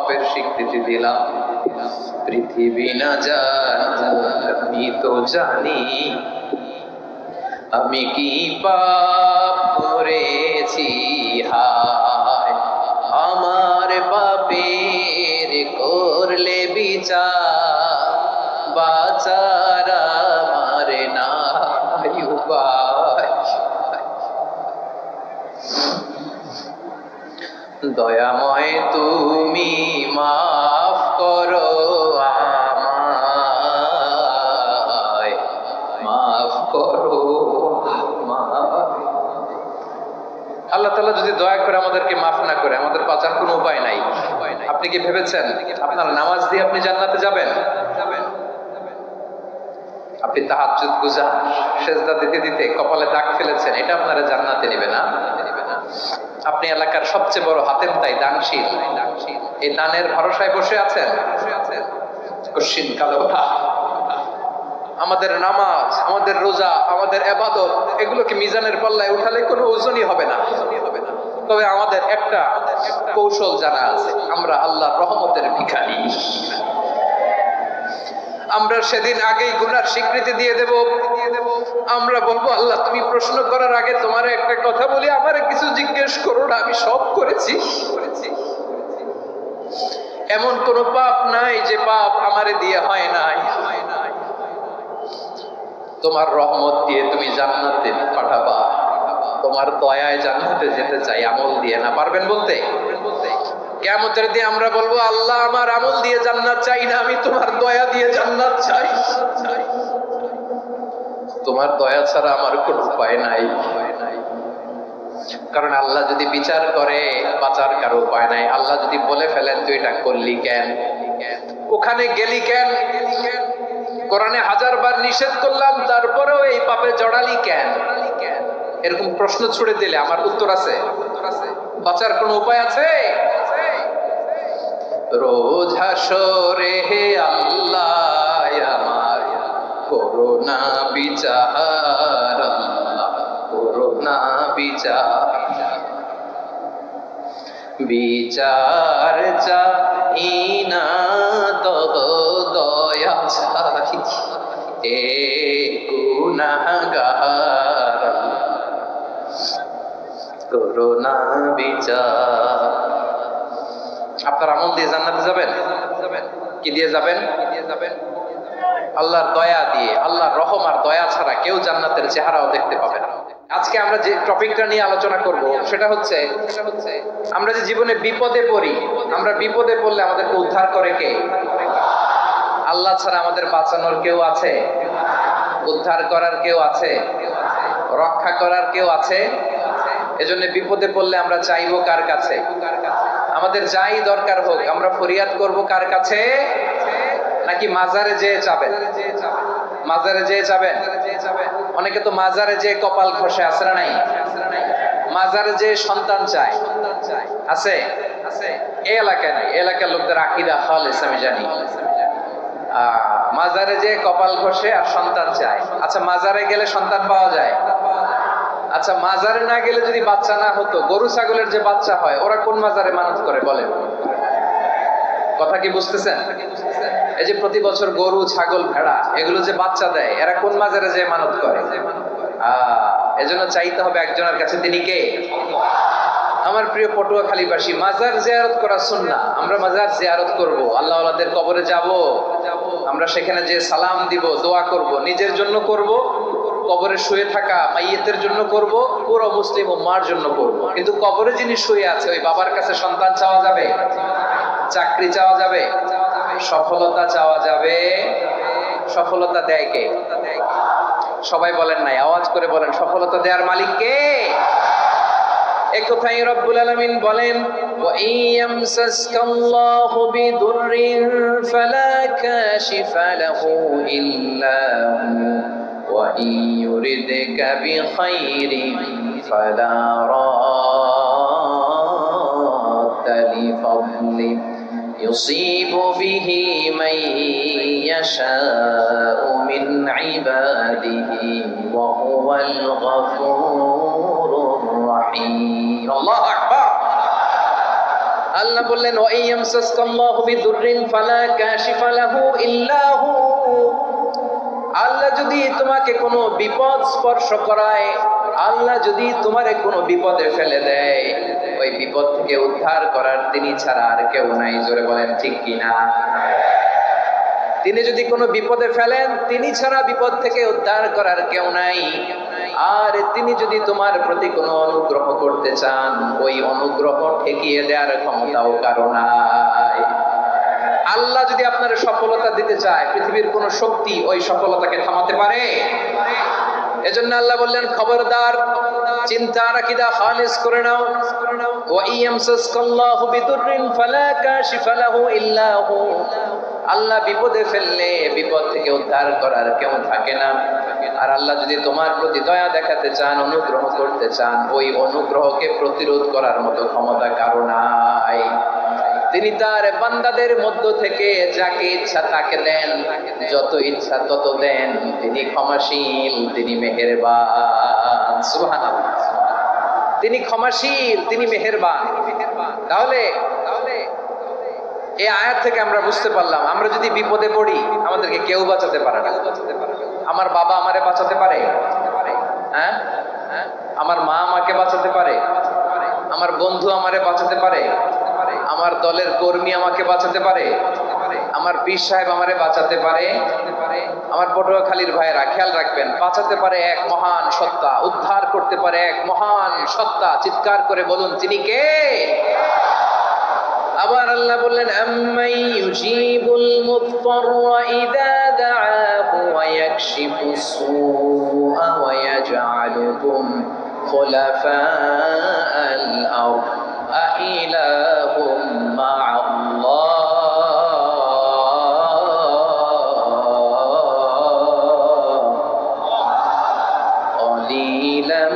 পাপের স্বীকৃতি দিলাম। পৃথিবী না জানুক আমি তো জানি, আমি কি পাপ করেছি। হায় আমার পাপের করলে বিচার, বাঁচার আমার নাই উপায়। দয়াময় তুমি মাফ করো আমায়, মাফ করো। আল্লাহ তাআলা যদি দয়া করে আমাদেরকে মাফ না করে, আমাদের বাঁচার কোনো উপায় নাই। আপনি কি ভেবেছেন আপনার নামাজ দিয়ে আপনি জান্নাতে যাবেন? আপনি তাহাজ্জুদ গুজার, সেজদা দিতে দিতে কপালে দাগ ফেলেছেন, এটা আপনারা জান্নাতে নেবে না। আপনি এলাকার সবচেয়ে বড় হাতেম তাই দানশীল, এই দানের ভরসায় বসে আছেন। কশিন কালো আমাদের নামাজ, আমাদের রোজা, আমাদের ইবাদত, এগুলোকে মিজানের পাল্লায় উঠালে কোনো ওজনই হবে না। তবে আমাদের একটা কৌশল জানা আছে, আমরা আল্লাহর রহমতের ভিখারি। আমরা সেদিন আগেই গুনার স্বীকৃতি দিয়ে দেব। আমরা বলবো, আল্লাহ তুমি প্রশ্ন করার আগে তোমার একটা কথা বলি, আমারে কিছু জিজ্ঞেস করো না, আমি সব করেছি। এমন কোন পাপ নাই যে পাপ আমারে দিয়ে হয় নাই। তোমার রহমত দিয়ে তুমি জান্নাতে পাঠাবা, তোমার দয়ায় জান্নাতে যেতে চাই, আমল দিয়ে না। পারবেন বলতে? কিয়ামতের দিন আমরা বলবো, আল্লাহ আমার আমল দিয়ে জান্নাত চাই না, আমি তোমার দয়া দিয়ে জান্নাত চাই। তোমার দয়া ছাড়া আমার কোনো উপায় নাই। কারণ আল্লাহ যদি বিচার করে, বাঁচার কারো উপায় নাই। আল্লাহ যদি বলে ফেলেন তুই এটা করলি কেন, ওখানে গেলি কেন, কোরআনে 1000 বার নিষেধ করলাম তারপরেও এই পাপে জড়ালি কেন, এরকম প্রশ্ন ছুড়ে দিলে আমার উত্তর আছে? বাঁচার কোনো উপায় আছে? রোজ হাসরে হে আল্লাহ আমার করোনা বিচার, আল্লাহ করোনা বিচার। বিচার চাই না তো দয়া চাই, এ গুনাহগার করোনা বিচার। আপনার আমল দিয়ে জান্নাতে যাবেন? কি দিয়ে যাবেন? আল্লাহর দয়া দিয়ে। আল্লাহর রহম আর দয়া ছাড়া কেউ জান্নাতের চেহারাও দেখতে পাবে না। আজকে আমরা যে টপিকটা নিয়ে আলোচনা করব সেটা হচ্ছে আমরা যে জীবনে বিপদে পড়ি, আমরা বিপদে পড়লে আমাদেরকে উদ্ধার করে কে? আল্লাহ ছাড়া আমাদের বাঁচানোর কেউ আছে? উদ্ধার করার কেউ আছে? রক্ষা করার কেউ আছে? এজন্য বিপদে পড়লে আমরা চাইবো কার কাছে? আমাদের যাই দরকার হোক আমরা ফরিয়াদ করব কার কাছে? নাকি মাজারে যেয়ে চাবেন? মাজারে যেয়ে চাবেন? অনেকে তো মাজারে যেয়ে কপাল ঘষে, আছে না নাই? মাজারে যেয়ে সন্তান চায়, আছে? এই এলাকায় নাই, এলাকার লোকদের আকীদা খালেস আমি জানি। মাজারে যেয়ে কপাল ঘষে আর সন্তান চায়। আচ্ছা, মাজারে গেলে সন্তান পাওয়া যায়? আচ্ছা, মাজারে না গেলে যদি বাচ্চা না হতো, গরু ছাগলের যে বাচ্চা হয় ওরা কোন মাজারে মানত করে বলেন? কথা কি বুঝতেছেন? এই যে প্রতি বছর গরু ছাগল ভেড়া এগুলো যে বাচ্চা দেয়, এরা কোন মাজারে যে মানত করে? এজন্য চাইতে হবে একজনের কাছে, তিনি কে? আমার প্রিয় পটুয়াখালীবাসী, মাজার জিয়ারত করা সুন্নাহ। আমরা মাজার জিয়ারত করব, আল্লাহ ওয়ালাদের কবরে যাব, আমরা সেখানে যে সালাম দিব, দোয়া করব, নিজের জন্য করব, কবরে শুয়ে থাকা মাইয়েতের জন্য করব, পুরো মুসলিম উম্মার জন্য করব। কিন্তু কবরে যিনি শুয়ে আছে ওই বাবার কাছে সন্তান চাওয়া যাবে? চাকরি চাওয়া যাবে? সফলতা চাওয়া যাবে? সফলতা দেয় কে? সবাই বলেন নাই, আওয়াজ করে বলেন, সফলতা দেওয়ার মালিক কে? এক কথাই রব্বুল আলামিন বলেন, ওয়া ইয়ামসাসকাল্লাহু বিদুররিন ফালা কাশিফা লাহু ইল্লা হু ওয়া ইয়ুরিদকা বিখাইরিন ফালা রাদ্দা লিফাদলি ইউসিবু বিহি মান ইয়াশাউ মিন ইবাদিহি ওয়া হুয়াল গফুরুর রহিম। আল্লাহু আকবার। আল্লাহ বললেন ওয়া ইয়ামসাসকাল্লাহু বিদুররিন ফালা কাশিফা লাহু ইল্লা হু। আল্লাহ যদি তোমাকে কোনো বিপদ স্পর্শ করায়, আল্লাহ যদি তোমারে কোনো বিপদে ফেলে দেয়, ওই বিপদ থেকে উদ্ধার করার তিনি ছাড়া আর কেউ নাই। জোরে বলেন ঠিক কিনা? তিনি যদি কোনো বিপদে ফেলেন, তিনি ছাড়া বিপদ থেকে উদ্ধার করার কেউ নাই। আর তিনি যদি তোমার প্রতি কোনো অনুগ্রহ করতে চান, ওই অনুগ্রহ ঠেকিয়ে দেওয়ার ক্ষমতাও কারো নাই। আল্লাহ যদি আপনার সফলতা দিতে চায়, পৃথিবীর কোন শক্তি ওই সফলতাকে থামাতে পারে? এজন্য আল্লাহ বললেন খবরদার, চিন্তার আকীদা খালিস করে নাও। ওয়া ইয়ামসাসকাল্লাহু বিদুররিন ফালা কাশিফা লাহু ইল্লা হু। আল্লাহ বিপদে ফেললে বিপদ থেকে উদ্ধার করার কেউ থাকে না। আর আল্লাহ যদি তোমার প্রতি দয়া দেখাতে চান, অনুগ্রহ করতে চান, ওই অনুগ্রহকে প্রতিরোধ করার মতো ক্ষমতা কারো নাই। তিনি তার বান্দাদের মধ্য থেকে যাকে ইচ্ছা তাকে দেন, যত ইচ্ছা তত দেন। তিনি ক্ষমাশীল, তিনি মেহেরবান। সুবহানাল্লাহ। তিনি ক্ষমাশীল, তিনি মেহেরবান। তাহলে এই আয়াত থেকে আমরা বুঝতে পারলাম, আমরা যদি বিপদে পড়ি আমাদেরকে কেউ বাঁচাতে পারে না। আমার বাবা আমারে বাঁচাতে পারে? হ্যাঁ? আমার মা আমাকে বাঁচাতে পারে? আমার বন্ধু আমারে বাঁচাতে পারে? আমার দলের কর্মী আমাকে বাঁচাতে পারে? আমার পীর সাহেব আমারে বাঁচাতে পারে? আমার পটুয়াখালীর ভাইয়েরা খেয়াল রাখবেন, বাঁচাতে পারে এক মহান সত্তা, উদ্ধার করতে পারে এক মহান সত্তা। চিৎকার করে বলুন, তিনি কে? আবার আল্লাহ বললেন আম্মাই ইউজিবুল মুফতাররা ইযা দাআহু ওয়া ইয়াকশিফুস সুআ ওয়া ইয়াজআলুকুম খুলাফাআল আরদ আইলাহুম মা'আল্লাহ ক্বালিলাম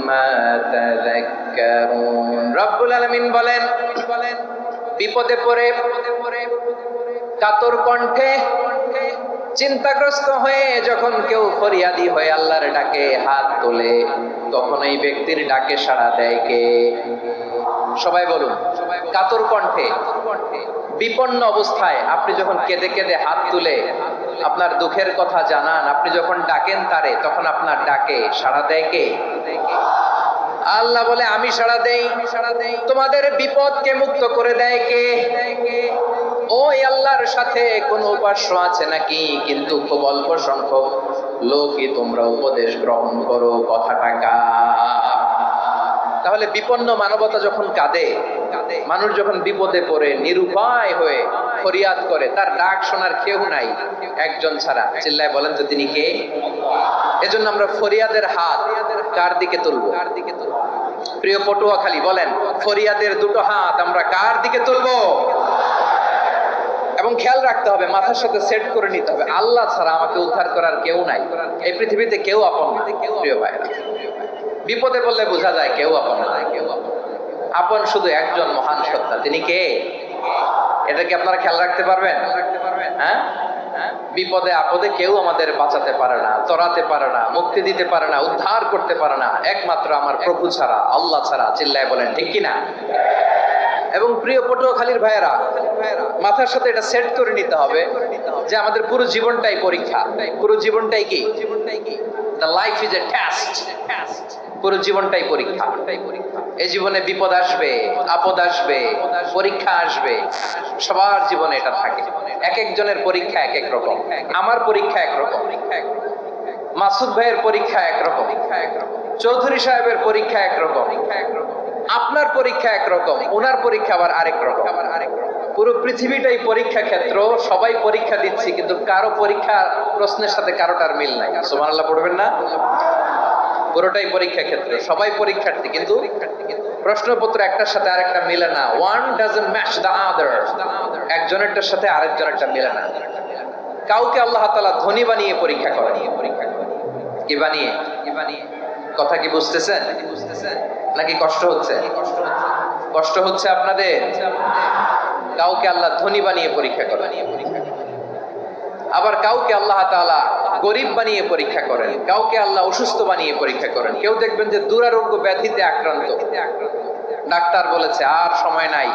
মা তাযাক্কারুন। রব্বুল আলামিন বলেন, বিপদে পড়ে কাতর কণ্ঠে চিন্তাগ্রস্ত হয়ে যখন কেউ ফরিয়াদি হয়ে আল্লাহর ডাকে হাত তোলে, তখন এই ব্যক্তির ডাকে সাড়া দেয় কে? সবাই বলুন। কাতর কণ্ঠে, বিপন্ন অবস্থায় আপনি যখন কেঁদে কেঁদে হাত তুলে আপনার দুঃখের কথা জানান, আপনি যখন ডাকেন তারে, তখন আপনার ডাকে সাড়া দেয় কে? আল্লাহ বলে আমি সাড়া দেই। তোমাদের বিপদকে মুক্ত করে দেয় কে? ওই আল্লাহর সাথে কোন উপাস্য আছে নাকি? কিন্তু খুব অল্প সংখ্যক লোকই তোমরা উপদেশ গ্রহণ করো। কথাটা কার? তাহলে বিপন্ন মানবতা যখন কাঁদে, মানুষ যখন বিপদে পড়ে নিরুপায় হয়ে ফরিয়াদ করে, তার ডাক শোনার কেউ নাই একজন ছাড়া। চিল্লায় বলেন তো তিনি কে? এজন্য আমরা ফরিয়াদের হাত কার দিকে তুলবো? প্রিয় পটুয়াখালী বলেন, ফরিয়াদের দুটো হাত আমরা কার দিকে তুলবো? এবং খেয়াল রাখতে হবে, মাথার সাথে সেট করে নিতে হবে, আল্লাহ ছাড়া আমাকে উদ্ধার করার কেউ নাই। এই পৃথিবীতে কেউ আপন না। প্রিয় ভাইরা, বিপদে বললে বোঝা যায় কেউ আপন না। আপন শুধু একজন মহান সত্তা। তিনি কে? এটা কি আপনারা খেয়াল রাখতে পারবেন? হ্যাঁ, বিপদে আপদে কেউ আমাদের বাঁচাতে পারে না, তরাতে পারে না, মুক্তি দিতে পারে না, উদ্ধার করতে পারে না, একমাত্র আমার প্রভু ছাড়া, আল্লাহ ছাড়া। চিল্লায় বলেন ঠিক কিনা? এবং প্রিয় পটুয়াখালীর ভাইয়েরা, মাথার সাথে এটা সেট করে নিতে হবে যে আমাদের পুরো জীবনটাই পরীক্ষা। পুরো জীবনটাই কি? The life is a test. পুরো জীবনটাই পরীক্ষা। এই জীবনে বিপদ আসবে, আপদ আসবে, পরীক্ষা আসবে, সবার জীবনে এটা থাকে। এক একজনের পরীক্ষা এক এক রকম। আমার পরীক্ষা একরকম, মাসুদ ভাইয়ের পরীক্ষা একরকম, চৌধুরী সাহেবের পরীক্ষা একরকম, আপনার পরীক্ষা একরকম, ওনার পরীক্ষা আবার আরেক রকম। পুরো পৃথিবীটাই পরীক্ষা ক্ষেত্র, সবাই পরীক্ষা দিচ্ছি, কিন্তু কারো পরীক্ষা প্রশ্নের সাথে কারোটার মিল নাই। সুবহানাল্লাহ পড়বেন না? পুরোটাই পরীক্ষা ক্ষেত্র, সবাই পরীক্ষার্থী, কিন্তু প্রশ্নপত্র একটার সাথে আরেকটা মিলে না। One doesn't match the other. একজনেরটার সাথে আরেকজনেরটা মিলে না। কাউকে আল্লাহ তাআলা ধনী বানিয়ে পরীক্ষা করেন। কি বানিয়ে? কথা কি বুঝতেছেন নাকি কষ্ট হচ্ছে? কষ্ট হচ্ছে আপনাদের? কাউকে আল্লাহ ধনী বানিয়ে পরীক্ষা করেন, আবার কাউকে আল্লাহ তাআলা গরিব বানিয়ে পরীক্ষা করেন, কাউকে আল্লাহ অসুস্থ বানিয়ে পরীক্ষা করেন। কেউ দেখবেন যে দুরারোগ্য ব্যাধিতে আক্রান্ত, ডাক্তার বলেছে আর সময় নাই।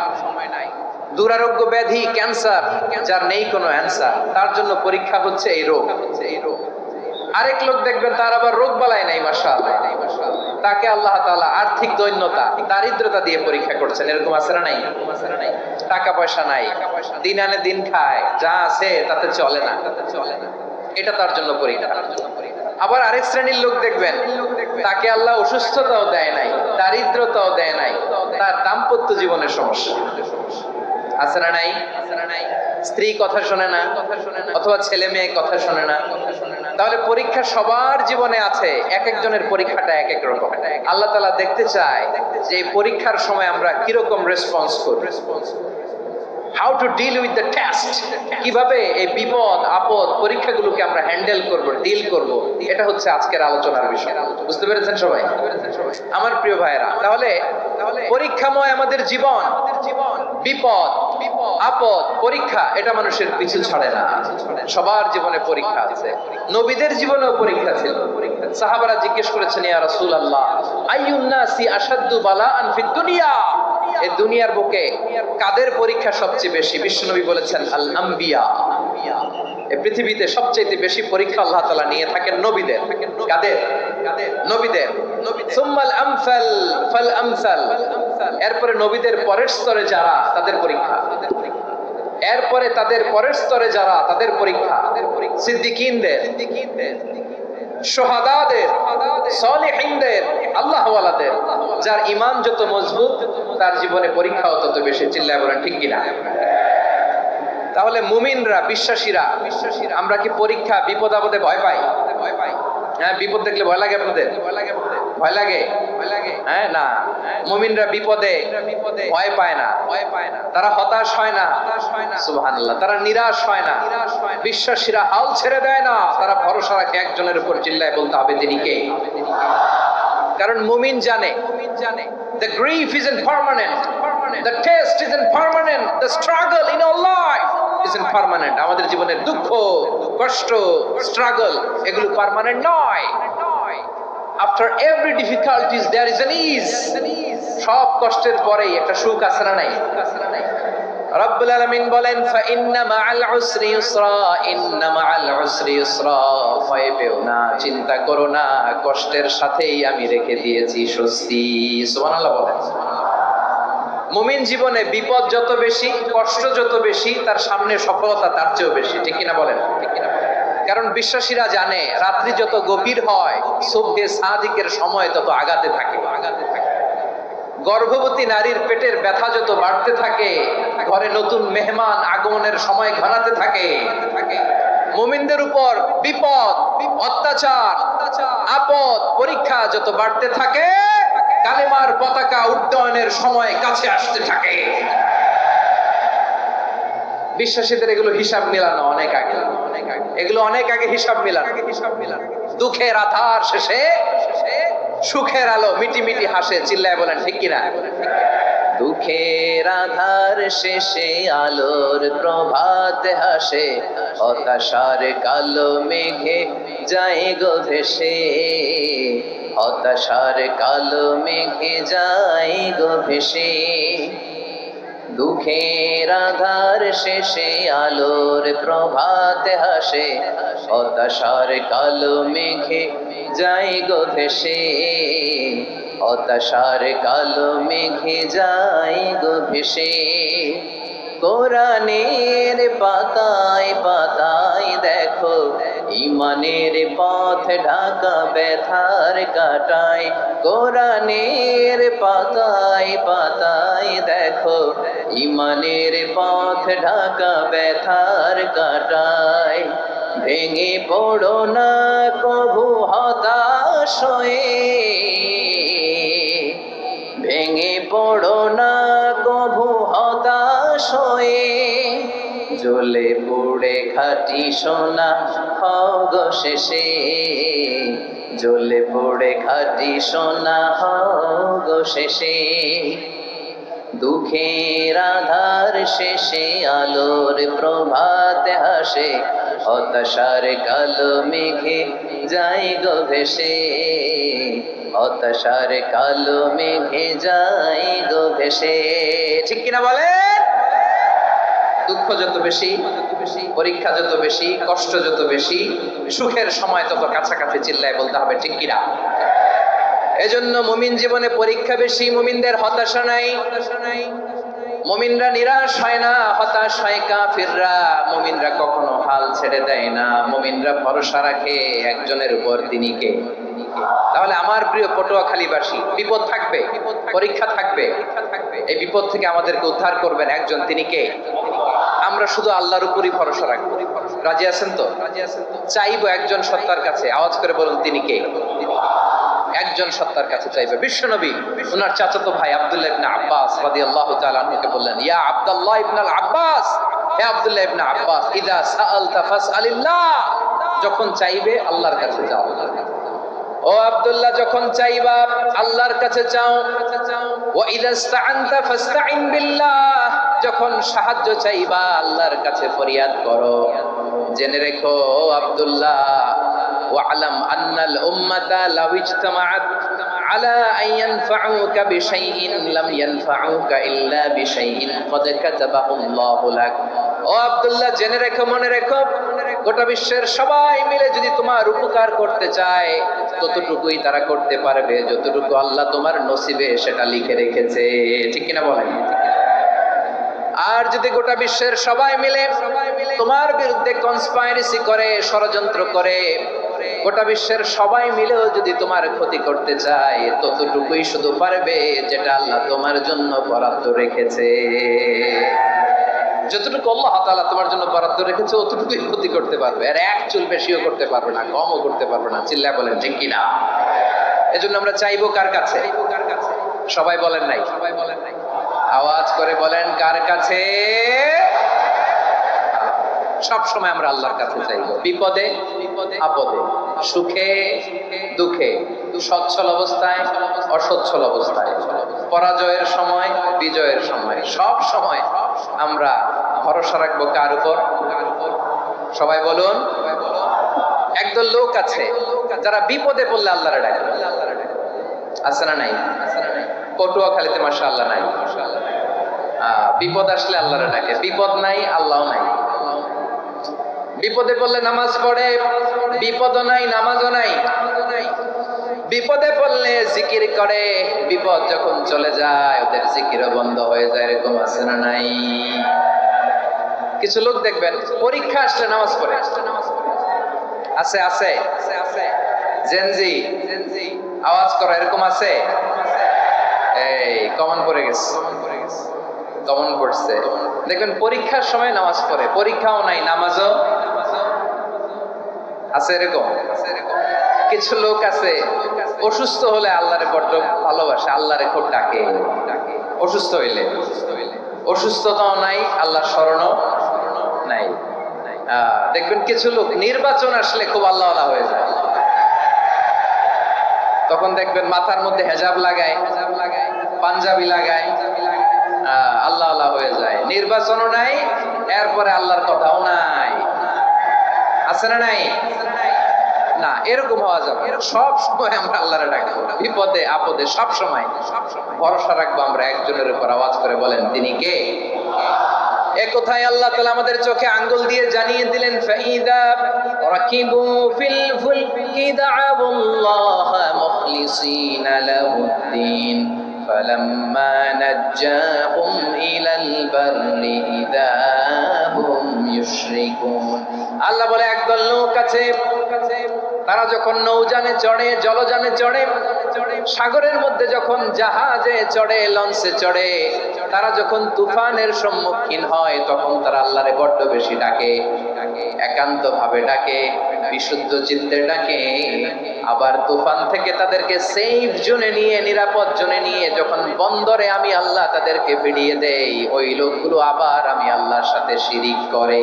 দুরারোগ্য ব্যাধি ক্যান্সার, যার নেই কোনো অ্যান্সার, তার জন্য পরীক্ষা হচ্ছে এই রোগ। আরেক লোক দেখবেন তার আবার রোগ বালাই নাই, মাশাআল্লাহ, তাকে আল্লাহ তাআলা আর্থিক দৈন্যতা, দারিদ্রতা দিয়ে পরীক্ষা করছেন। এরকম আছে না নাই? টাকা পয়সা নাই, দিন আনে দিন খায়, যা আছে তাতে চলে না, এটা তার জন্য পরীক্ষা। আবার আরেক শ্রেণীর লোক দেখবেন তাকে আল্লাহ অসুস্থতাও দেয় নাই, দারিদ্রতাও দেয় নাই, তার দাম্পত্য জীবনের সমস্যা আছে না নাই? স্ত্রী কথা শোনে না, অথবা ছেলে মেয়ে কথা শোনে না। তাহলে পরীক্ষা সবার জীবনে আছে, এক একজনের পরীক্ষাটা এক এক রকম। আল্লাহ তাআলা দেখতে চায় যে এই পরীক্ষার সময় আমরা কিরকম রেসপন্স করি, how to deal with the test, কিভাবে এই বিপদ আপদ পরীক্ষাগুলোকে আমরা হ্যান্ডেল করব, ডিল করব। এটা হচ্ছে আজকের আলোচনার বিষয়। বুঝতে পেরেছেন সবাই? আমার প্রিয় ভাইয়েরা, তাহলে পরীক্ষাময় আমাদের জীবন, বিপদ আপদ পরীক্ষা, এটা মানুষের পিছু ছাড়ে না। সবার জীবনে পরীক্ষা আছে, নবীদের জীবনেও পরীক্ষা ছিল। সাহাবারা জিজ্ঞেস করেছেন, ইয়া রাসূলুল্লাহ, আইয়ুন নাসি আশাদ্দু বালাআন ফিদ দুনিয়া, এই দুনিয়ার বুকে কাদের পরীক্ষা সবচেয়ে বেশি? বিশ্বনবী বলেছেন, আল আম্বিয়া। এই পৃথিবীতে সবচেয়ে বেশি পরীক্ষা আল্লাহ তাআলা নিয়ে থাকেন নবীদের। কাদের? নবীদের। সুম্মাল আমসাল ফাল আমসাল, এরপরে নবীদের পরের স্তরে যারা, তাদের পরীক্ষা। এরপরে তাদের পরের স্তরে যারা, তাদের পরীক্ষা। সিদ্দিকীনদের, শুহাদাদের, সালিহিনদের, আল্লাহওয়ালাদের। যার ঈমান যত মজবুত, তার জীবনে পরীক্ষাও তত বেশি। চিল্লায় বলেন ঠিক কিনা? তাহলে মুমিনরা, বিশ্বাসীরা, আমরা কি পরীক্ষা বিপদ আপদে ভয় পাই? হ্যাঁ, বিপদ দেখলে ভয় লাগে আপনাদের? ভয় লাগে? হ্যাঁ, না, মুমিনরা বিপদে ভয় পায় না, তারা হতাশ হয় না, সুবহানাল্লাহ, তারা নিরাশ হয় না। বিশ্বাসীরা হাল ছেড়ে দেয় না, তারা ভরসা রাখে একজনের উপর। চিল্লায় বলতে হবে তিনি কে? কারণ মুমিন জানে, the grief isn't permanent, the test isn't permanent, the struggle in our life isn't permanent. আমাদের জীবনের দুঃখ, কষ্ট, স্ট্রাগল, এগুলো পার্মানেন্ট নয়। After every difficulties there is an ease. সব কষ্টের পরেই একটা সুখ আছে না নাই? রব্বুল আলামিন বলেন, ফা ইন্না মাআল উসরি ইউসরা, ইন্না মাআল উসরি ইউসরা, ভয় পেও না, চিন্তা করো না, কষ্টের সাথেই আমি রেখে দিয়েছি স্বস্তি। সুবহানাল্লাহ বলেন। মুমিন জীবনে বিপদ যত বেশি, কষ্ট যত বেশি, তার সামনে সফলতা তার চেয়েও বেশি। ঠিক কিনা বলেন? কারণ বিশ্বাসীরা জানে, রাত্রি যত গভীর হয়, সুবহে সাদিকের সময় তত আগাতে থাকে। গর্ভবতী নারীর পেটের ব্যথা যত বাড়তে থাকে, ঘরে নতুন মেহমান আগমনের সময় ঘনাতে থাকে। মুমিনদের উপর বিপদ, অত্যাচার, আপদ, পরীক্ষা যত বাড়তে থাকে, কালেমার পতাকা উড্ডয়নের সময় কাছে আসতে থাকে। বিশ্বাসীদের এগুলো হিসাব মিলানো অনেক আগে, এগুলো অনেক আগে হিসাব মিলানো। দুঃখের আধার শেষে সুখের আলো মিটি মিটি হাসে। চিল্লায় বলেন ঠিক কিনা? দুঃখের আধার শেষে আলোর প্রভাত হাসে, হতাশার কালো মেঘে যায় গো ভেসে, হতাশার কালো মেঘে যায় গো ভেসে। দুঃখের আধার শেষে আলোর প্রভাত হাসে, হতাশার কালো মেঘে যায় গো ভেসে, হতাশার কালো মেঘে যায় গো ভেসে। কোরআনের পাতায় পাতায় দেখো, ইমানের পথ ঢাকা ব্যথার কাটায়। কোরআনের পাতায় পাতায় দেখো, ইমানের পথ ঢাকা ব্যথার কাটায়। ভেঙে পড়ো না কভু হতাশ হয়ে, ভেঙে পড়ো না কভু হতাশ হয়ে। জ্বলে পুড়ে খাঁটি সোনা হও গো শেষে, জ্বলে পুড়ে খাঁটি সোনা হও গো শেষে। দুঃখের আধার শেষে আলোর প্রভাত হাসে, হতাশার কালো মেঘে যায় গো ভেসে, হতাশার কালো মেঘে যাই গো ভেসে। ঠিক কিনা বলেন? দুঃখ যত বেশি, পরীক্ষা যত বেশি, কষ্ট যত বেশি, সুখের সময় তত কাছাকাছি চিল্লায় বলতে হবে ঠিক কিনা। এজন্য মুমিন জীবনে পরীক্ষা বেশি, মুমিনদের হতাশা নাই। মুমিনরা নিরাশ হয় না, হতাশ হয় কাফিররা। মুমিনরা কখনো হাল ছেড়ে দেয় না, মুমিনরা ভরসা রাখে একজনের উপর, তিনি কে। তাহলে আমার প্রিয় পটুয়াখালীবাসী, বিপদ থাকবে, পরীক্ষা থাকবে, এই বিপদ থেকে আমাদেরকে উদ্ধার করবেন একজন, তিনি কে? আমরা শুধু আল্লাহর উপরই ভরসা রাখবো। রাজি আছেন তো? চাইবো একজন সত্তার কাছে, আওয়াজ করে বলুন তিনি কে? একজন সত্তার কাছে চাইবে। বিশ্বনবী ওনার চাচাতো ভাই আব্দুল্লাহ ইবনে আব্বাস রাদিয়াল্লাহু তাআলা আনহুকে বললেন, ইয়া আব্দুল্লাহ ইবনে আব্বাস, হে আব্দুল্লাহ ইবনে আব্বাস, ইযা সাআলতা ফাসআলিল্লাহ, যখন চাইবে আল্লাহর কাছে যাও। ও আব্দুল্লাহ, যখন চাইবা আল্লাহর কাছে চাও। ওয়া ইযা ইসতাআনতা ফাসতাইন বিল্লাহ, যখন সাহায্য চাইবা আল্লাহর কাছে ফরিয়াদ করো। জেনে রেখো আব্দুল্লাহ, ওয়া'লাম আন্নাল উম্মাতা লাউ ইজতামাআত আলা আন ইয়ানফাউকা বিশাইইন লাম ইয়ানফাউকা ইল্লা বিশাইইন ক্বাদ কাতাবাহু আল্লাহু লাক। ও আব্দুল্লাহ, জেনে রেখো, মনে রেখো, গোটা বিশ্বের সবাই মিলে যদি তোমার উপকার করতে চায় ততটুকুই তারা করতে পারবে যতটুকু আল্লাহ তোমার নসিবে সেটা লিখে রেখেছে। ঠিক কিনা বলেন? আর যদি গোটা বিশ্বের সবাই মিলে তোমার বিরুদ্ধে কনস্পাইরেসি করে, ষড়যন্ত্র করে, গোটা বিশ্বের সবাই মিলেও যদি তোমার ক্ষতি করতে চায় ততটুকুই শুধু পারবে যেটা আল্লাহ তোমার জন্য বরাদ্দ রেখেছে। যতটুকু আল্লাহ তাআলা তোমার জন্য বরাদ্দ রেখেছে অতটুকুই ক্ষতি করতে পারবে, আর এক চুল বেশিও করতে পারবে না, কমও করতে পারবে না। চিল্লায় বলেন ঠিক কিনা। এজন্য আমরা চাইবো কার কাছে? সবাই বলেন নাই, সবাই বলেন নাই, আওয়াজ করে বলেন কার কাছে? সব সময় আমরা আল্লাহর কাছে চাইবো, বিপদে আপদে, সুখে দুঃখে, সচ্ছল অবস্থায় অসচ্ছল অবস্থায়, পরাজয়ের সময় বিজয়ের সময়, সব সময় আমরা ভরসা রাখবো কার উপর? সবাই বলুন। একদল লোক আছে যারা বিপদে পড়লে আল্লাহরে ডাকে। আছে না নাই? পটুয়াখালীতে মাশাআল্লাহ নাই। বিপদ আসলে আল্লাহরে ডাকে, বিপদ নাই আল্লাহ নাই। বিপদে পড়লে নামাজ পড়ে, বিপদও নাই নামাজও নাই। বিপদে পড়লে জিকির করে, বিপদ যখন চলে যায় ওদের জিকিরও বন্ধ হয়ে যায়। এরকম আছে না নাই? কিছু লোক দেখবেন পরীক্ষা আসলে নামাজ পড়ে। আছে আছে জেনজি, আওয়াজ করো, এরকম আছে? এই কমন পড়ে গেছে, কমন পড়ছে। দেখবেন পরীক্ষার সময় নামাজ পড়ে, পরীক্ষাও নাই নামাজও আছে। এরকম কিছু লোক আছে অসুস্থ হলে আল্লাহরে বড্ড ভালোবাসে, আল্লাহরে খুব ডাকে। অসুস্থ হইলে, অসুস্থতাও নাই, আল্লাহর স্মরণও নাই। দেখবেন কিছু লোক নির্বাচন আসলে খুব আল্লাহওয়ালা হয়ে যায়। তখন দেখবেন মাথার মধ্যে হেজাব লাগায়, পাঞ্জাবি লাগায়, আল্লাহ আল্লাহ হয়ে যায়। নির্বাচনও নাই, এরপরে আল্লাহর কথাও নাই। আছে না নাই? না, এরকম হওয়া যাবে। সব সময় আমরা আল্লাহরে ডাকবো, বিপদে আপদে সব সময় ভরসা রাখবো আমরা একজনের উপর। আওয়াজ করে বলেন তিনি কে? এ কথাই আল্লাহ তাআলা আমাদের চোখে আঙ্গুল দিয়ে জানিয়ে দিলেন, ফাইদা রাকিবু ফিল ফুলকি দা'আবুল্লাহ মুখলিসিনা লাহুদ্দিন ফালাম্মা নাজ্জাহুম ইলাল বাররি ইযা হুম ইউশরিকুন। আল্লাহ বলে একদল লোক আছে, তারা যখন নৌযানে চড়ে, জলযানে চড়ে, সাগরের মধ্যে যখন জাহাজে চড়ে, লঞ্চে চড়ে, তারা যখন তুফানের সম্মুখীন হয় তখন তারা আল্লাহরে বড্ড বেশি ডাকে, একান্ত ভাবে ডাকে, বিশুদ্ধ চিত্তে ডাকে। আবার তুফান থেকে তাদেরকে সেফ জোনে নিয়ে, নিরাপদ জোনে নিয়ে যখন বন্দরে আমি আল্লাহ তাদেরকে ফিরিয়ে দেই, ওই লোকগুলো আবার আমি আল্লাহর সাথে শিরিক করে।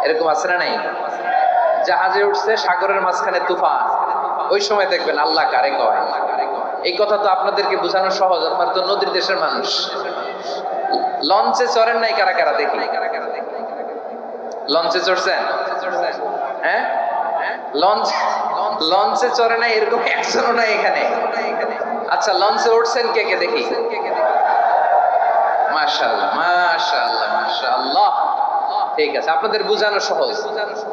এরকম আছে না নাই? জাহাজে উঠছে, সাগরের মাঝখানে তুফান, ওই সময় দেখবেন আল্লাহ কারে কয়। এই কথা তো আপনাদেরকে বোঝানো সহজ, আপনারা তো নদীর দেশের মানুষ। লঞ্চে চড়েন নাই কারা কারা? দেখি, লঞ্চে চড়ছেন? হ্যাঁ, লঞ্চ লঞ্চে চড়ে নাই এরকম একজনও নাই এখানে। আচ্ছা লঞ্চে উঠছেন কে কে দেখি? মাশাআল্লাহ মাশাআল্লাহ মাশাআল্লাহ। ঠিক আছে, আপনাদের বোঝানো সহজ।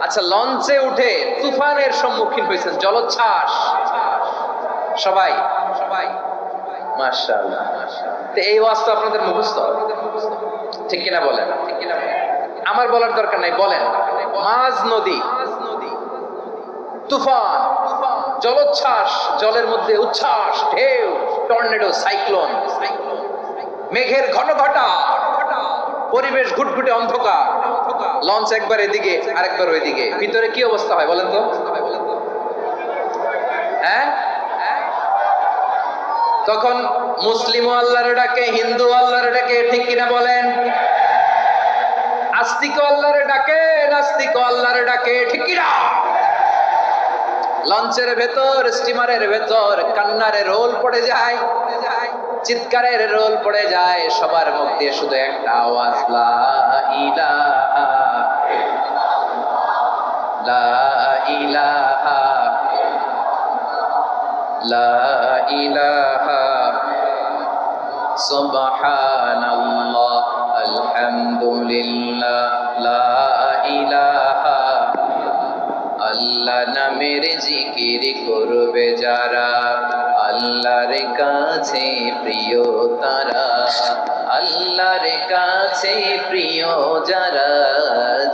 আচ্ছা লঞ্চে উঠে তুফানের সম্মুখীন হয়েছেন, জলোচ্ছ্বাস, সবাই সবাই মাশাআল্লাহ। তো এই ওয়াজ তো আপনাদের মুখস্থ, ঠিক কিনা বলেন? ঠিক কিনা বলেন? আমার বলার দরকার নাই, বলেন। মাঝ নদী, তুফান, জলোচ্ছ্বাস, জলের মধ্যে উচ্ছ্বাস, ঢেউ, টর্নেডো, সাইক্লোন, মেঘের ঘন ঘটা, পরিবেশ ঘুটঘুটে অন্ধকার, লঞ্চ একবার এদিকে আরেকবার ওইদিকে, ভিতরে কি অবস্থা হয় বলেন তো? হ্যাঁ, তখন মুসলিম আল্লাহর ডাকে, হিন্দু আল্লাহর ডাকে, ঠিক কিনা বলেন? আস্তিক আল্লাহর ডাকে, নাস্তিক আল্লাহর ডাকে, ঠিক কিনা? লঞ্চের ভেতর, স্টিমারের ভেতর কান্নারে রোল পড়ে যায়, চিৎকারের রোল পড়ে যায়, সবার মুখ দিয়ে শুধু একটা আওয়াজ, লা ইলাহা লা ইলাহা লা ইলাহা সুবহানাল্লাহ আলহামদুলিল্লাহ লা ইলাহা। আল্লাহ নামের জিকির করবে যারা, আল্লাহর কাছে প্রিয় তারা, আল্লাহর কাছে প্রিয় যারা,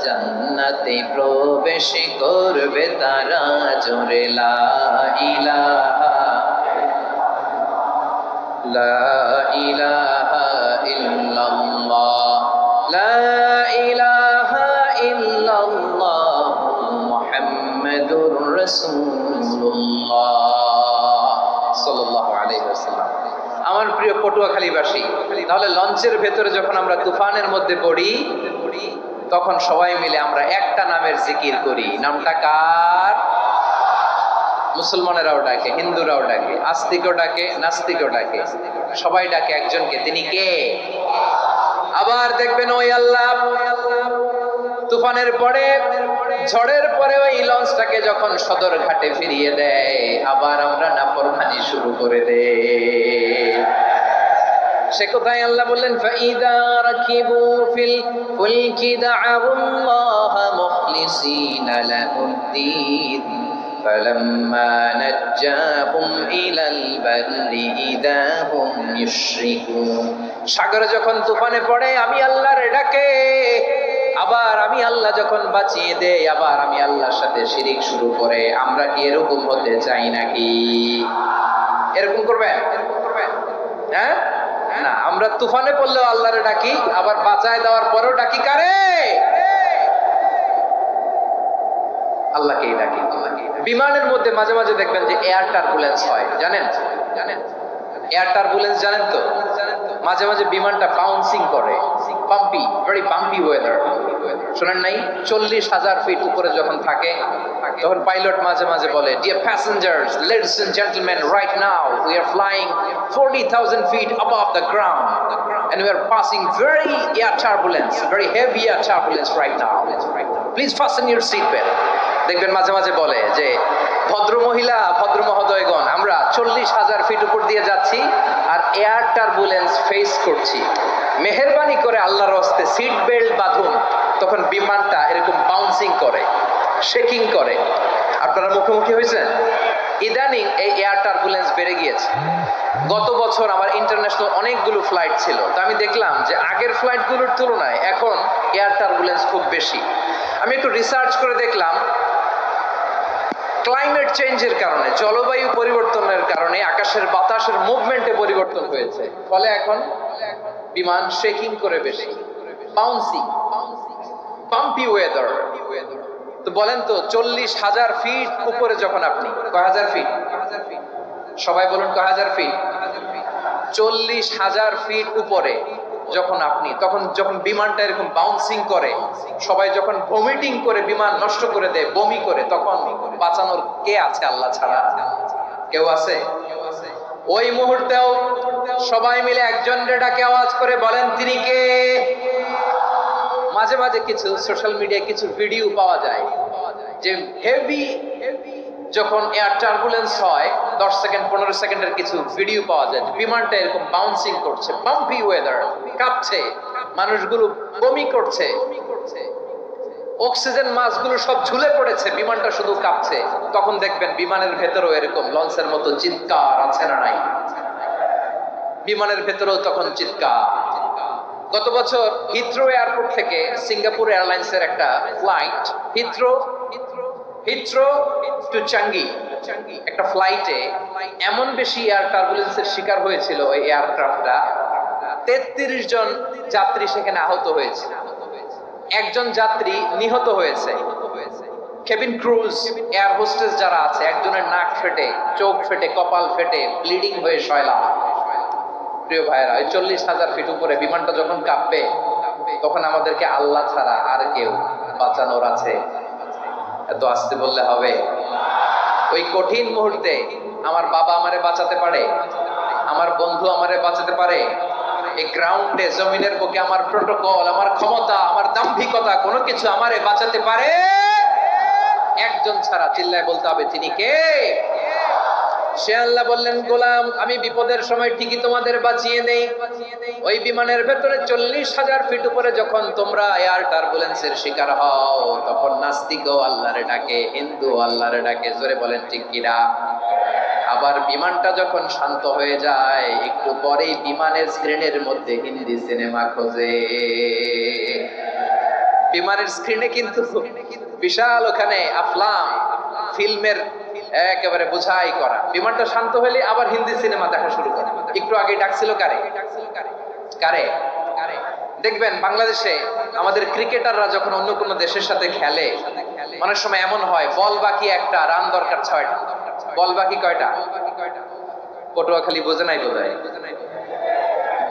জান্নাতে প্রবেশ করবে তারা, জোরে লা ইলাহা লা ইলাহা ইল্লাল্লাহ লা ইলাহা ইল্লাল্লাহ মুহাম্মাদুর রাসূলুল্লাহ সাল্লাল্লাহু আলাইহি ওয়াসাল্লাম। আমার প্রিয় পটুয়াখালীবাসী, তাহলে লঞ্চের ভেতরে যখন আমরা তুফানের মধ্যে পড়ি, তখন সবাই মিলে আমরা একটা নামের জিকির করি। নামটা কার? মুসলমানেরাও ডাকে, হিন্দুরাও ডাকে, আস্তিকও ডাকে, নাস্তিকও ডাকে, সবাই ডাকে একজনকে। তিনি কে? আবার দেখবেন ওই আল্লাহ তুফানের পরে, ঝড়ের পরে ওই লঞ্চটাকে যখন সদর ঘাটে ফিরিয়ে দেয়, আবার আমরা নাফরমানি শুরু করে দেই। সে কোথায়? আল্লাহ বললেন, ফাইদা রাকিবু ফিল ফুলকি দা'উল্লাহ মুখলিসিনা লাহুদ্দীন فلما نجاهم إلى البر إذا هم يشركون। সাগরে যখন তুফানে পড়ে আমি আল্লাহর ডাকে, আবার আমি আল্লাহ যখন বাঁচিয়ে দেই, আবার আমি আল্লাহর সাথে শিরিক শুরু করে। আমরা কি এরকম হতে চাই নাকি? এরকম করবেন? হ্যাঁ না, আমরা তুফানে পড়লেও আল্লাহর ডাকি, আবার বাঁচায় দেওয়ার পরেও ডাকি কারে? আল্লাহকেই ডাকি। বিমানের মধ্যে মাঝে মাঝে দেখবেন যে এয়ার টার্বুলেন্স হয়, জানেন? জানেন এয়ার টার্বুলেন্স? জানেন তো? মাঝে মাঝে বিমানটা বাউন্সিং করে, পাম্পি, ভেরি পাম্পি ওয়েদার। শোনেন নাই? 40,000 ফিট উপরে যখন থাকে, তখন পাইলট মাঝে মাঝে বলে, dear passengers, ladies and gentleman, right now we are flying 40,000 feet above the ground and we are passing very air turbulence, very heavy air turbulence right now. Please fasten your seat belt. দেখবেন মাঝে মাঝে বলে যে, ভদ্র মহিলা, ভদ্র মহোদয়গণ, আমরা 40,000 ফিট উপর দিয়ে যাচ্ছি আর এয়ার টার্বুলেন্স ফেস করছি, মেহেরবানি করে আল্লাহর হস্তে সিট বেল্ট বাঁধুন। তখন বিমানটা এরকম বাউন্সিং করে, শেকিং করে। আপনারা মুখোমুখি হয়েছেন? ইদানিং এই এয়ার টার্বুলেন্স বেড়ে গিয়েছে। গত বছর আমার ইন্টারন্যাশনাল অনেকগুলো ফ্লাইট ছিল, তো আমি দেখলাম যে আগের ফ্লাইটগুলোর তুলনায় এখন এয়ার টার্বুলেন্স খুব বেশি। আমি একটু রিসার্চ করে দেখলাম, ক্লাইমেট চেঞ্জের কারণে, জলবায়ু পরিবর্তনের কারণে আকাশের বাতাসের মুভমেন্টে পরিবর্তন হয়েছে, ফলে এখন বিমান শেকিং করে বেশি, বাউন্সিং, পাম্পি ওয়েদার। তো বলেন তো, 40,000 ফিট উপরে যখন আপনি, কয় হাজার ফিট? সবাই বলুন কয় হাজার ফিট? 40,000 ফিট উপরে যখন আপনি, তখন যখন বিমানটা এরকম বাউন্সিং করে, সবাই যখন ভমিটিং করে বিমান নষ্ট করে দেয়, বমি করে, তখন বাঁচানোর কে আছে আল্লাহ ছাড়া? কেউ আছে? ওই মুহূর্তেও সবাই মিলে একজনের ডাকে আওয়াজ করে বলেন, তিনি কে? মাঝে মাঝে কিছু সোশ্যাল মিডিয়ায় কিছু ভিডিও পাওয়া যায় যে হেভি যখন এয়ার টার্বুলেন্স হয় 10 সেকেন্ড 15 সেকেন্ডের কিছু ভিডিও পাওয়া যায়, বিমানটা এরকম বাউন্সিং করছে, বাম্পি ওয়েদার, কাঁপছে, মানুষগুলো বমি করছে, অক্সিজেন মাস্কগুলো সব ঝুলে পড়েছে, বিমানটা শুধু কাঁপছে। তখন দেখবেন বিমানের ভেতরেও এরকম লঞ্চের মতো চিৎকার আছে না নাই? বিমানের ভেতরেও তখন চিৎকার। গত বছর হিথ্রো এয়ারপোর্ট থেকে সিঙ্গাপুর এয়ারলাইন্সের একটা ফ্লাইট হিথ্রো টু চাঙ্গি একটা ফ্লাইটে এমন বেশি এয়ার টার্বুলেন্সের শিকার হয়েছিল ওই এয়ারক্রাফটটা, 33 জন যাত্রী সেখানে আহত হয়েছে, একজন যাত্রী নিহত হয়েছে। কেবিন ক্রুজ, এয়ার হোস্টেস যারা আছে, একজনের নাক ফেটে, চোখ ফেটে, কপাল ফেটে, ব্লিডিং হয়ে শয়লা। প্রিয় ভাইরা, ওই 40,000 ফিট উপরে বিমানটা যখন কাঁপবে, তখন আমাদেরকে আল্লাহ ছাড়া আর কেউ বাঁচানোর আছে? এত আসতে বললে হবে? ওই কঠিন মুহূর্তে আমার বাবা আমারে বাঁচাতে পারে, আমার বন্ধু আমারে বাঁচাতে পারে। এই গ্রাউন্ডে, জমিনের বুকে আমার প্রোটোকল, আমার ক্ষমতা, আমার দাম্ভিকতা কোনো কিছু আমারে বাঁচাতে পারে? একজন ছাড়া। চিল্লায় বলতে হবে, তিনি কে? সে আল্লাহ বললেন, গোলাম আমি বিপদের সময় ঠিকই তোমাদের বাঁচিয়ে দেই। ওই বিমানের ভেতরে 40,000 ফিট উপরে যখন তোমরা এয়ার টার্বুলেন্সের শিকার হও, তখন নাস্তিকও আল্লাহরে ডাকে, হিন্দু আল্লাহরে ডাকে। জোরে বলেন ঠিক কিনা? আবার বিমানটা যখন শান্ত হয়ে যায়, একটু পরেই বিমানের স্ক্রিনের মধ্যে হিন্দি সিনেমা খোঁজে। বিমানের স্ক্রিনে কিন্তু বিশাল ওখানে আফলাম ফিল্মের একেবারে বোঝাই করা। বিমানটা শান্ত হলে আবার হিন্দি সিনেমা দেখা শুরু করে। একটু আগে ডাকছিল কারে? কারে? দেখবেন বাংলাদেশে আমাদের ক্রিকেটাররা যখন অন্য কোনো দেশের সাথে খেলে, অনেক সময় এমন হয়, বল বাকি একটা, রান দরকার 6টা। বল বাকি কয়টা? পটুয়াখালী বোঝে নাই বোধহয়।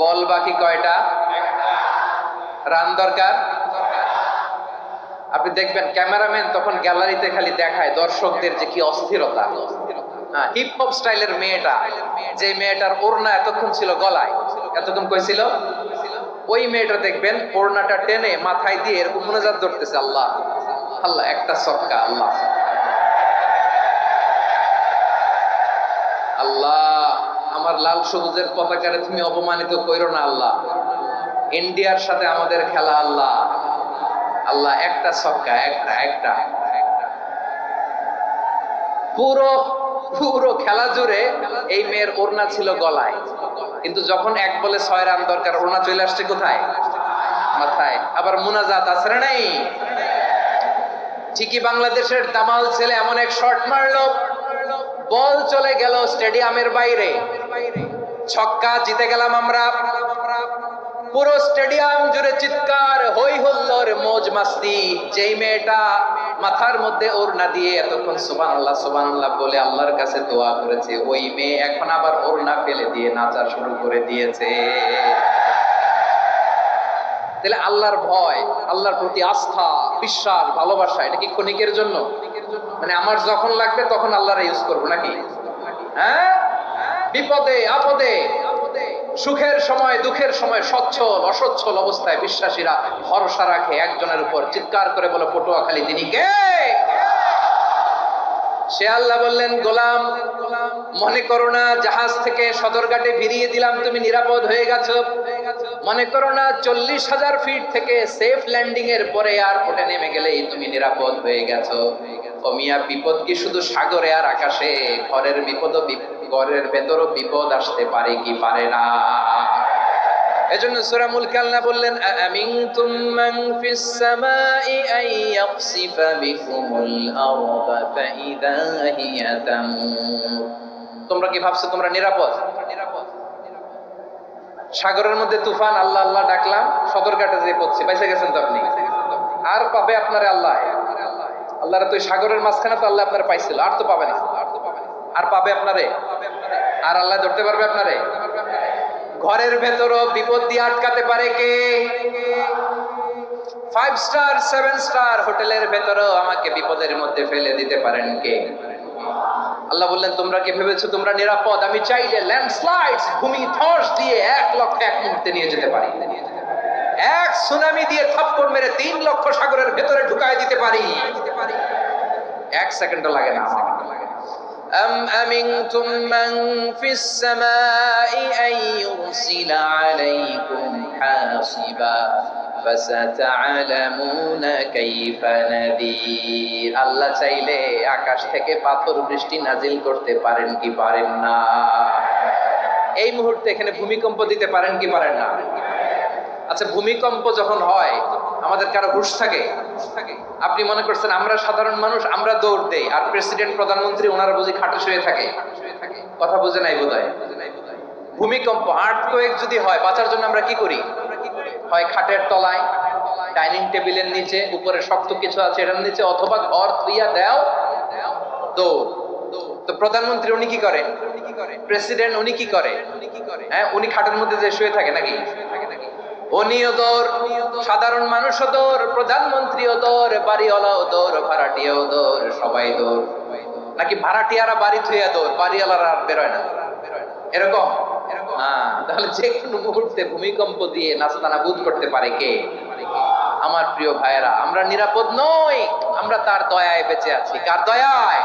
বল বাকি কয়টা? রান দরকার। আপনি দেখবেন ক্যামেরাম্যান তখন গ্যালারিতে খালি দেখায় দর্শকদের যে কি অস্থিরতা। হিপ হপ স্টাইলের মেয়েটা, যে মেয়েটার ওড়না এতক্ষণ ছিল গলায়, এতক্ষণ কই ছিল, ওই মেয়েটা দেখবেন ওড়নাটা টেনে মাথায় দিয়ে এরকম মুনাজাত ধরতেছে, আল্লাহ আল্লাহ, একটা সক্কা, আল্লাহ আল্লাহ, আমার লাল সবুজের পতাকারে তুমি অপমানিত কইরো না আল্লাহ, ইন্ডিয়ার সাথে আমাদের খেলা আল্লাহ আল্লাহ, একটা সক্কা, একটা। পুরো খেলা জুড়ে এই মেয়ের ওড়না ছিল গলায়, কিন্তু যখন 1 বলে 6 রান দরকার, ওড়না চলে আসছে কোথায়? মাথায়। আবার মুনাজাত আছে না নাই? ঠিকই বাংলাদেশের দামাল ছেলে এমন এক শট মারলো, বল চলে গেল স্টেডিয়ামের বাইরে, ছক্কা, জিতে গেলাম আমরা। পুরো স্টেডিয়াম জুড়ে চিৎকার, হই হুল্লোড়, মौज মাস্তি। যেই মেয়েটা মাথার মধ্যে ওড়না দিয়ে এতক্ষণ সুবহানাল্লাহ সুবহানাল্লাহ বলে আল্লাহর কাছে দোয়া করেছে, ওই মেয়ে এখন আবার ওড়না ফেলে দিয়ে নাচা শুরু করে দিয়েছে। তাহলে আল্লাহর ভয়, আল্লাহর প্রতি আস্থা, বিশ্বাস, ভালোবাসা, এটা কি ক্ষণিকের জন্য? মানে আমার যখন লাগবে তখন আল্লাহর ইউজ করবো নাকি? হ্যাঁ, বিপদে আপদে, সুখের সময় দুঃখের সময়, সচ্ছল অসচ্ছল অবস্থায় বিশ্বাসীরা ভরসা রাখে একজনের উপর। চিৎকার করে বলো, পটুয়াখালী তিনি কে? সে আল্লাহ বললেন, গোলাম মনে করো না জাহাজ থেকে সদরঘাটে ভিড়িয়ে দিলাম, তুমি নিরাপদ হয়ে গেছো। মনে করো না 40,000 ফিট থেকে সেফ ল্যান্ডিং এর পরে এয়ারপোর্টে নেমে গেলেই তুমি নিরাপদ হয়ে গেছো। ও মিয়া, বিপদ কি শুধু সাগরে আর আকাশে? ঘরের বিপদ, ঘরের ভেতরও বিপদ আসতে পারে কি পারে না? এজন্য সূরা মুলক আল্লাহ বললেন, আমিনতুম মান ফিস সামাই আন ইয়াখসিফা বিকুমুল আরদা ফাইদা হিয়া তামুর। তোমরা কি ভাবছো তোমরা নিরাপদ? সাগরের মধ্যে তুফান, আল্লাহ আল্লাহ ডাকলাম, সদরঘাটে যেয়ে পড়ছে, বাইসে গেছেন তো আপনি। আর পাবে আপনারে আল্লাহ? আল্লাহর তো সাগরের মাঝখানে তো আল্লাহ আপনারে পাইছিল, আর তো পাবে না। আর পাবে আপনারে? আর আল্লাহ ধরতে পারবে আপনারে? ঘরের ভেতরও বিপদ দিয়ে আটকাতে পারে কে? 5 স্টার 7 স্টার হোটেলের ভেতরও আমাকে বিপদের মধ্যে ফেলে দিতে পারেন কে? আল্লাহ বললেন, তোমরা কি ভেবেছো তোমরা নিরাপদ? আমি চাইলে ল্যান্ডস্লাইডস, ভূমি ধস দিয়ে 1 লক্ষ 1 মুহূর্তে নিয়ে যেতে পারি। এক সুনামি দিয়ে থাপ্পড় মেরে 3 লক্ষ সাগরের ভেতরে ঢুকায় দিতে পারি। 1 সেকেন্ডও লাগে না আমার। أم أمنتم من في السماء أن يرسل عليكم حاصبا فستعلمون كيف نذير আল্লাহ চাইলে আকাশ থেকে পাথর বৃষ্টি নাজিল করতে পারেন কি পারেন না? এই মুহূর্তে এখানে ভূমিকম্প দিতে পারেন কি পারেন না? আচ্ছা, ভূমিকম্প যখন হয় আমাদের কারো হুঁশ থাকে? আপনি মনে করছেন আমরা সাধারণ মানুষ, আমরা দৌড় দেই, আর প্রেসিডেন্ট প্রধানমন্ত্রী ওনারা বুঝি খাটে শুয়ে থাকে? কথা বুঝে নাই বোধহয়। ভূমিকম্প আর্থকোয়েক যদি হয়, বাঁচার জন্য আমরা কি করি? হয় খাটের তলায়, ডাইনিং টেবিলের নিচে, উপরে শক্ত কিছু আছে এটার নিচে, অথবা ঘর থুইয়া দাও দৌড়। তো প্রধানমন্ত্রী উনি কি করে? প্রেসিডেন্ট উনি কি করে? হ্যাঁ, উনি খাটের মধ্যে যে শুয়ে থাকে নাকি? উনিও দৌড়, সাধারণ মানুষও দৌড়, প্রধানমন্ত্রীও দৌড়, বাড়িওয়ালাও দৌড়, ভাড়াটিয়াও দৌড়, সবাই দৌড়। নাকি ভাড়াটিয়ারা বাড়ি থুইয়া দৌড়, বাড়িওয়ালারা আর বেরোয় না? এরকম? তাহলে যে কোনো মুহূর্তে ভূমিকম্প দিয়ে নাস্তানাবুদ করতে পারে কে? আমার প্রিয় ভাইয়েরা, আমরা নিরাপদ নই, আমরা তার দয়ায় বেঁচে আছি। কার দয়ায়?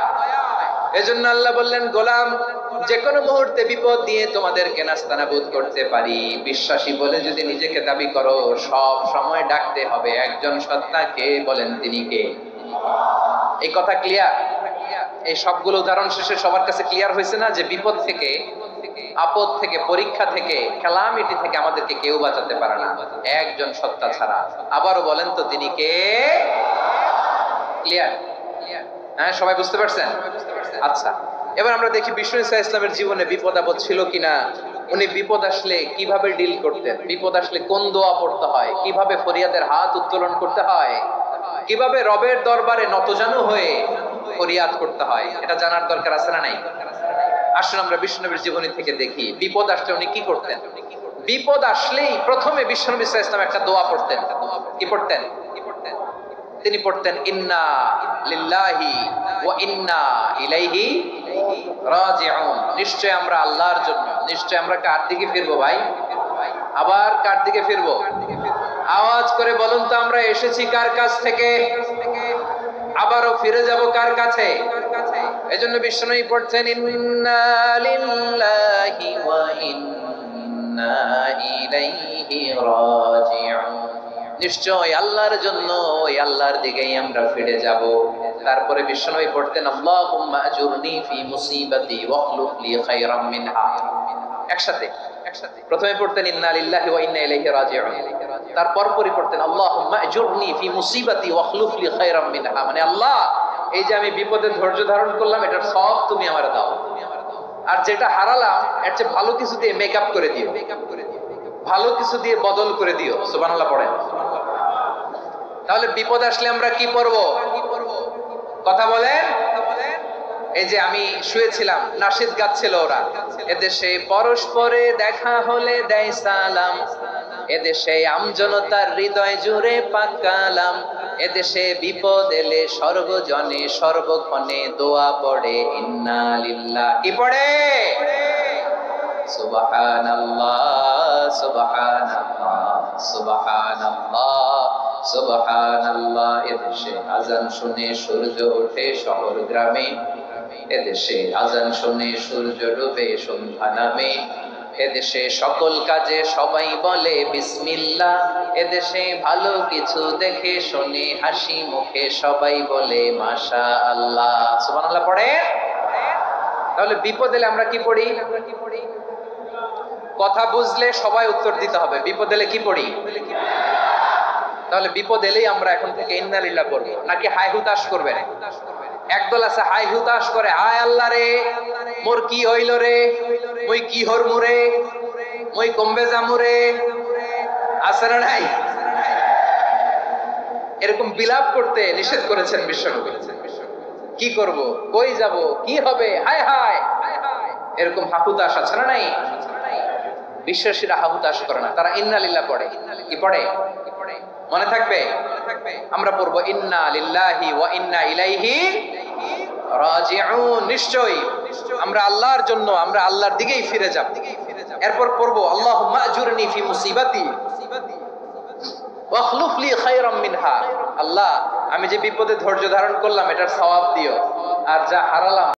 এজন্য আল্লাহ বললেন, গোলাম যে কোনো মুহূর্তে বিপদ দিয়ে তোমাদেরকে নাস্তানাবুদ করতে পারি। বিশ্বাসী বলে যদি নিজেকে দাবি করো, সব সময় ডাকতে হবে একজন সত্তাকে। বলেন তিনি কে? এই কথা ক্লিয়ার? এই সবগুলো উদাহরণ শেষে সবার কাছে ক্লিয়ার হয়েছে না যে বিপদ থেকে, আপদ থেকে, পরীক্ষা থেকে, ক্যালামিটি থেকে আমাদেরকে কেউ বাঁচাতে পারে না একজন সত্তা ছাড়া। আবারও বলেন তো তিনি কে? ক্লিয়ার? হ্যাঁ, সবাই বুঝতে পারছেন? আচ্ছা, এবার আমরা দেখি বিষ্ণু ইসা ইসলামের জীবনে বিপদ আপদ ছিল কিনা। উনি বিপদ আসলে কিভাবে ডিল করতেন, বিপদ আসলে কোন দোয়া পড়তে হয়, কিভাবে ফরিয়াদের হাত উত্তোলন করতে হয়, কিভাবে রবের দরবারে নতজানু হয়ে ফরিয়াদ করতে হয়, এটা জানার দরকার আছে না নাই? আসলে আমরা বিষ্ণুনবীর জীবনী থেকে দেখি বিপদ আসলে উনি কি করতেন। বিপদ আসলেই প্রথমে বিষ্ণুনবী সাল্লাল্লাহু আলাইহি ওয়াসাল্লাম একটা দোয়া পড়তেন। কি পড়তেন? তিনি পড়তেন, ইন্না লিল্লাহি ওয়া ইন্না ইলাইহি রাজিউন। নিশ্চয় আমরা আল্লাহর জন্য, নিশ্চয় আমরা কার দিকে ফিরবো ভাই? আবার কার দিকে ফিরবো? আওয়াজ করে বলুন তো, আমরা এসেছি কার কাছ থেকে, আবারও ফিরে যাব কার কাছে? এজন্য বিষ্ণুই পড়ছেন, ইন্না লিল্লাহি ওয়া ইন্না ইলাইহি রাজিউন। নিশ্চয় আল্লাহর জন্য, ওই আল্লাহর দিকেই আমরা ফিরে যাব। তারপরে বিষ্ণুই পড়তেন, আল্লাহুম্মা আজুরনি ফি মুসিবাতি ওয়াখলুফ লি খায়রাম মিনহা। একসাথে প্রথমে পড়তেন ইন্না লিল্লাহি ওয়া ইন্না ইলাইহি রাজিউন, তারপর পরে পড়তেন আল্লাহুম্মা আজুরনি ফি মুসিবাতি ওয়াখলুফ লি খায়রাম মিনহা। মানে আল্লাহ, এই যে আমি বিপদে ধৈর্য ধারণ করলাম, এটার সব তুমি আমারে দাও, আর যেটা হারালাম এর চেয়ে ভালো কিছু দিয়ে মেকআপ করে দিও, ভালো কিছু দিয়ে বদল করে দিও। সুবহানাল্লাহ পড়েন। তাহলে বিপদ আসলে আমরা কি পড়বো? কথা বলেন। এই যে আমি শুয়েছিলাম, নাশিদ গাচ্ছিল ওরা, এদেশে পরস্পরে দেখা হলে দেয় সালাম, এদেশে আমজনতার হৃদয় জুড়ে পাকালাম, এদেশে বিপদ এলে সর্বজনে সর্বক্ষণে দোয়া পড়ে ইন্না লিল্লাহ। কি পড়ে? সুবহানাল্লাহ সুবহানাল্লাহ সুবহানাল্লাহ সুবহানাল্লাহ। এদেশে আজান শুনে সূর্য ওঠে শহর গ্রামে, এদেশে আজান শুনে সূর্য ডুবে সন্ধ্যা নামে, এদেশে সকল কাজে সবাই বলে বিসমিল্লাহ, এদেশে ভালো কিছু দেখে শুনে হাসি মুখে সবাই বলে মাশাআল্লাহ। সুবহানাল্লাহ পড়ে। তাহলে বিপদ এলে আমরা কি পড়ি? কথা বুঝলে সবাই উত্তর দিতে হবে। বিপদ এলে কি পড়ি? তাহলে বিপদ এলেই আমরা এখন থেকে ইন্না লিল্লাহ পড়বো, নাকি হাই হুতাশ করবেন? একদল আছে হাই হুতাশ করে, হায় আল্লাহ রে মোর কি হইল রে, মই কি হরমু রে, মই কমবে জামু রে, আছে না নাই? এরকম বিলাপ করতে নিষেধ করেছেন বিশ্বনবী। কি করব, কই যাব, কি হবে, হায় হায়, এরকম হাহুতাশ আছে না নাই? বিশ্বাসীরা হাহুতাশ করে না, তারা ইন্না লিল্লাহ পড়ে। কি পড়ে? মনে থাকবে? আমরা পড়বো ইন্না লিল্লাহি ওয়া ইন্না ইলাইহি রাজিউন। নিশ্চয়ই আমরা আল্লাহর জন্য, আমরা আল্লাহর দিকেই ফিরে যাব। এরপর পড়বো আল্লাহুম্মা আজুরনি ফি মুসিবাতি ওয়াখলুফ লি খায়রাম মিনহা। আল্লাহ, আমি যে বিপদে ধৈর্য ধারণ করলাম এটার সওয়াব দিও, আর যা হারালাম